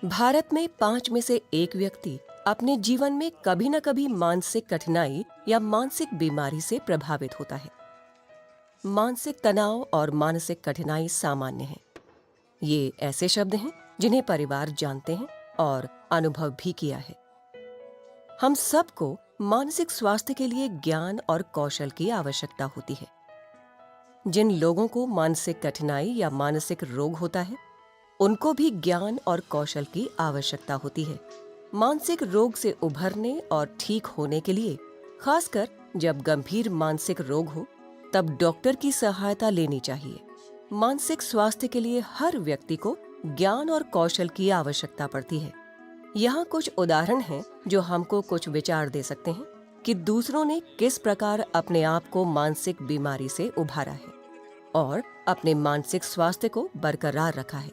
भारत में 5 में से 1 व्यक्ति अपने जीवन में कभी न कभी मानसिक कठिनाई या मानसिक बीमारी से प्रभावित होता है। मानसिक तनाव और मानसिक कठिनाई सामान्य हैं। ये ऐसे शब्द हैं जिन्हें परिवार जानते हैं और अनुभव भी किया है। हम सबको मानसिक स्वास्थ्य के लिए ज्ञान और कौशल की आवश्यकता होती है। जिन लोगों को मानसिक कठिनाई या मानसिक रोग होता है, उनको भी ज्ञान और कौशल की आवश्यकता होती है। मानसिक रोग से उभरने और ठीक होने के लिए, खासकर जब गंभीर मानसिक रोग हो, तब डॉक्टर की सहायता लेनी चाहिए। मानसिक स्वास्थ्य के लिए हर व्यक्ति को ज्ञान और कौशल की आवश्यकता पड़ती है। यहाँ कुछ उदाहरण हैं जो हमको कुछ विचार दे सकते हैं कि दूसरों ने किस प्रकार अपने आप को मानसिक बीमारी से उभारा है और अपने मानसिक स्वास्थ्य को बरकरार रखा है।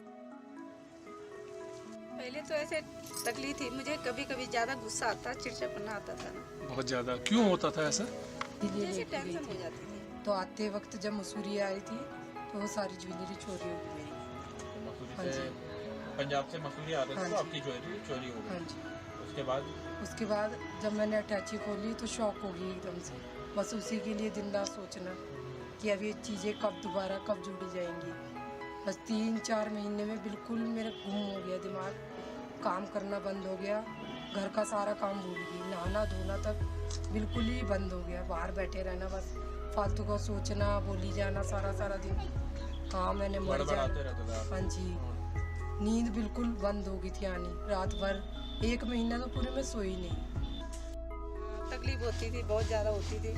पहले तो ऐसे तकलीफ थी, मुझे कभी कभी ज्यादा गुस्सा आता, चिड़चिड़ापना आता था ना। बहुत ज्यादा क्यों होता था ऐसा? जैसे टेंशन हो जाती थी। तो आते वक्त जब मसूरी आई थी तो वो सारी ज्वेलरी चोरी हो गई मेरी। मसूरी से पंजाब से मसूरी आ रहे थे तो आपकी ज्वेलरी चोरी हो गई। हाँ जी। उसके बाद जब मैंने अटैची खोली तो शौक हो गई एकदम से। बस उसी के लिए दिन रात सोचना कि अब ये चीज़ें कब दोबारा कब जुड़ी जाएंगी। बस 3-4 महीने में बिल्कुल मेरा गुम हो गया दिमाग, काम करना बंद हो गया, घर का सारा काम भूल गई, नहाना धोना तक बिल्कुल ही बंद हो गया। बाहर बैठे रहना, बस फालतू का सोचना, बोली जाना सारा दिन। हाँ मैंने मर जाना। हाँ जी, नींद बिल्कुल बंद हो गई थी आनी। रात भर 1 महीना तो पूरे में सोई नहीं। तकलीफ होती थी, बहुत ज्यादा होती थी।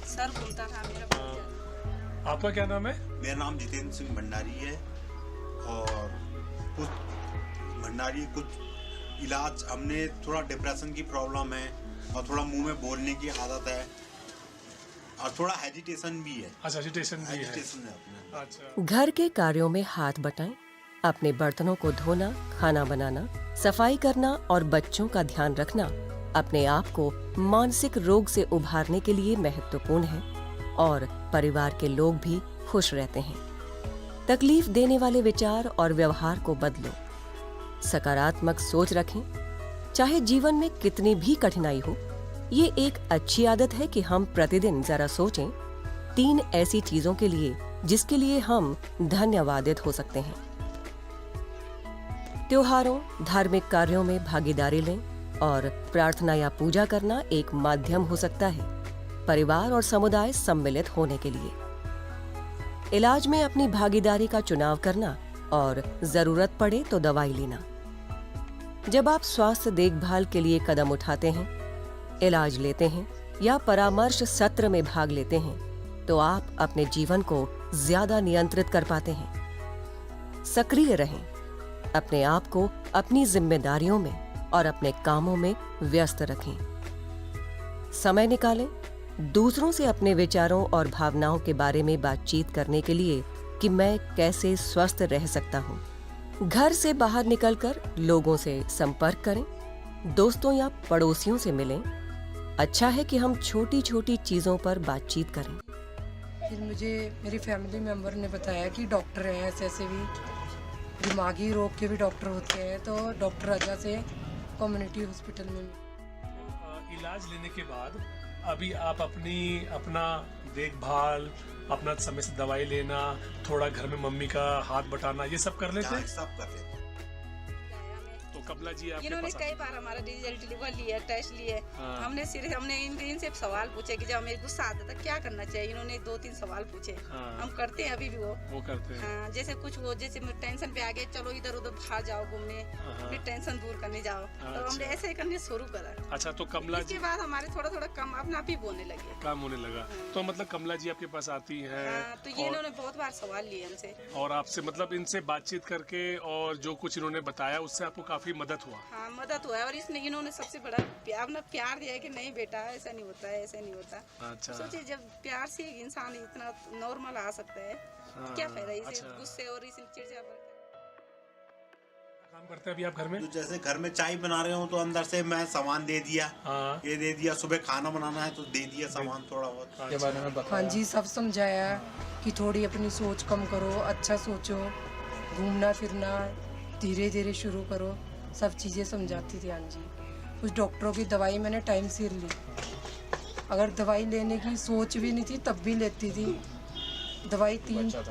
सर घूमता था मेरा बहुत ज्यादा। आपका क्या नाम है? मेरा नाम जितेंद्र सिंह भंडारी है और कुछ इलाज हमने, थोड़ा डिप्रेशन की प्रॉब्लम है और थोड़ा मुंह में बोलने की आदत है और थोड़ा हेजिटेशन भी है। अच्छा, हेजिटेशन भी है। अपने। अच्छा। घर के कार्यों में हाथ बटाएं, अपने बर्तनों को धोना, खाना बनाना, सफाई करना और बच्चों का ध्यान रखना अपने आप को मानसिक रोग से उभारने के लिए महत्वपूर्ण है और परिवार के लोग भी खुश रहते हैं। तकलीफ देने वाले विचार और व्यवहार को बदलो, सकारात्मक सोच रखें। चाहे जीवन में कितनी भी कठिनाई हो, ये एक अच्छी आदत है कि हम प्रतिदिन जरा सोचें 3 ऐसी चीजों के लिए जिसके लिए हम धन्यवादित हो सकते हैं। त्योहारों, धार्मिक कार्यों में भागीदारी लें और प्रार्थना या पूजा करना एक माध्यम हो सकता है परिवार और समुदाय सम्मिलित होने के लिए। इलाज में अपनी भागीदारी का चुनाव करना और जरूरत पड़े तो दवाई लेना। जब आप स्वास्थ्य देखभाल के लिए कदम उठाते हैं, इलाज लेते हैं या परामर्श सत्र में भाग लेते हैं, तो आप अपने जीवन को ज्यादा नियंत्रित कर पाते हैं। सक्रिय रहें, अपने आप को अपनी जिम्मेदारियों में और अपने कामों में व्यस्त रखें। समय निकालें दूसरों से अपने विचारों और भावनाओं के बारे में बातचीत करने के लिए कि मैं कैसे स्वस्थ रह सकता हूँ। घर से बाहर निकलकर लोगों से संपर्क करें, दोस्तों या पड़ोसियों से मिलें। अच्छा है कि हम छोटी छोटी चीजों पर बातचीत करें। फिर मुझे मेरी फैमिली मेंबर ने बताया कि डॉक्टर हैं ऐसे भी, दिमागी रोग के भी डॉक्टर होते हैं, तो डॉक्टर राजा से कम्युनिटी हॉस्पिटल में। इलाज लेने के बाद अभी आप अपना देखभाल, अपना समय से दवाई लेना, थोड़ा घर में मम्मी का हाथ बटाना, ये सब कर लेते हैं? सब कर लेते हैं। तो कमला जी आपके इन्होंने पास कई बार हमारा रिजल्ट लिया, टेस्ट लिए। हाँ। हमने इनसे सवाल पूछे कि जब हमें गुस्सा आता था क्या करना चाहिए। इन्होंने 2-3 सवाल पूछे। हाँ। हम करते हैं अभी भी वो करते हैं। हाँ, जैसे टेंशन पे आ गए, चलो इधर उधर बाहर जाओ घूमने, हाँ। फिर टेंशन दूर करने जाओ। तो अच्छा। हमने ऐसे ही करने शुरू करा। अच्छा, तो कमला इसके जी बाद हमारे थोड़ा कम अपना आप ही बोलने लगे। काम होने लगा। तो मतलब कमला जी आपके पास आती हैं हाँ, तो ये इन्होंने बहुत बार सवाल लिए हमसे और आपसे मतलब इनसे बातचीत करके और जो कुछ इन्होंने बताया उससे आपको काफी मदद हुआ। हाँ, मदद हुआ है। और इन्होंने सबसे बड़ा प्यार दिया है कि नहीं बेटा ऐसा नहीं होता है, ऐसा नहीं होता। अच्छा। सोचिए जब प्यार से एक इंसान इतना नॉर्मल आ सकता है, हाँ, क्या फायदा इसे अच्छा। गुस्से और इस चिड़चिड़ापन। काम करते हैं अभी आप घर में? तो जैसे घर में चाय बना रहे हो तो अंदर से मैं सामान दे दिया। हाँ। ये दे दिया, सुबह खाना बनाना है तो दे दिया सामान थोड़ा बहुत के बारे में हाँ जी, सब समझाया कि थोड़ी अपनी सोच कम करो, अच्छा सोचो, घूमना फिरना धीरे धीरे शुरू करो, सब चीज़ें समझाती थी। हाँ जी, उस डॉक्टरों की दवाई मैंने टाइम सिर ली। अगर दवाई लेने की सोच भी नहीं थी तब भी लेती थी दवाई।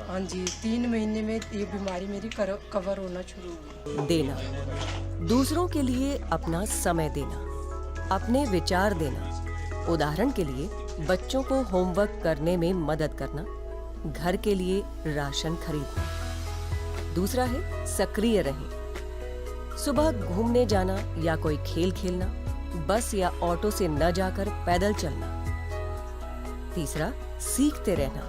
हाँ जी, 3 महीने में ये बीमारी मेरी कवर होना शुरू हुई। देना, दूसरों के लिए अपना समय देना, अपने विचार देना। उदाहरण के लिए बच्चों को होमवर्क करने में मदद करना, घर के लिए राशन खरीदना। दूसरा है सक्रिय रहें। सुबह घूमने जाना या कोई खेल खेलना, बस या ऑटो से न जाकर पैदल चलना। तीसरा, सीखते रहना।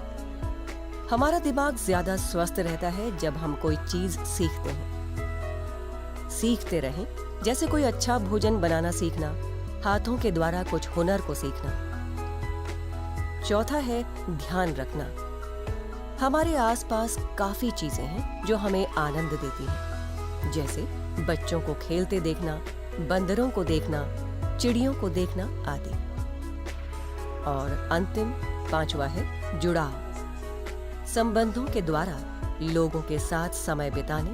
हमारा दिमाग ज्यादा स्वस्थ रहता है जब हम कोई चीज सीखते हैं। सीखते रहें, जैसे कोई अच्छा भोजन बनाना सीखना, हाथों के द्वारा कुछ हुनर को सीखना। चौथा है ध्यान रखना। हमारे आसपास काफी चीजें हैं जो हमें आनंद देती हैं, जैसे बच्चों को खेलते देखना, बंदरों को देखना, चिड़ियों को देखना आदि। और अंतिम 5वां है जुड़ाव। संबंधों के द्वारा लोगों के साथ समय बिताने,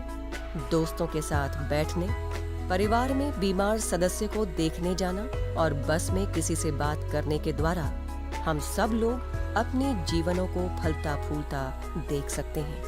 दोस्तों के साथ बैठने, परिवार में बीमार सदस्य को देखने जाना और बस में किसी से बात करने के द्वारा हम सब लोग अपने जीवनों को फलता फूलता देख सकते हैं।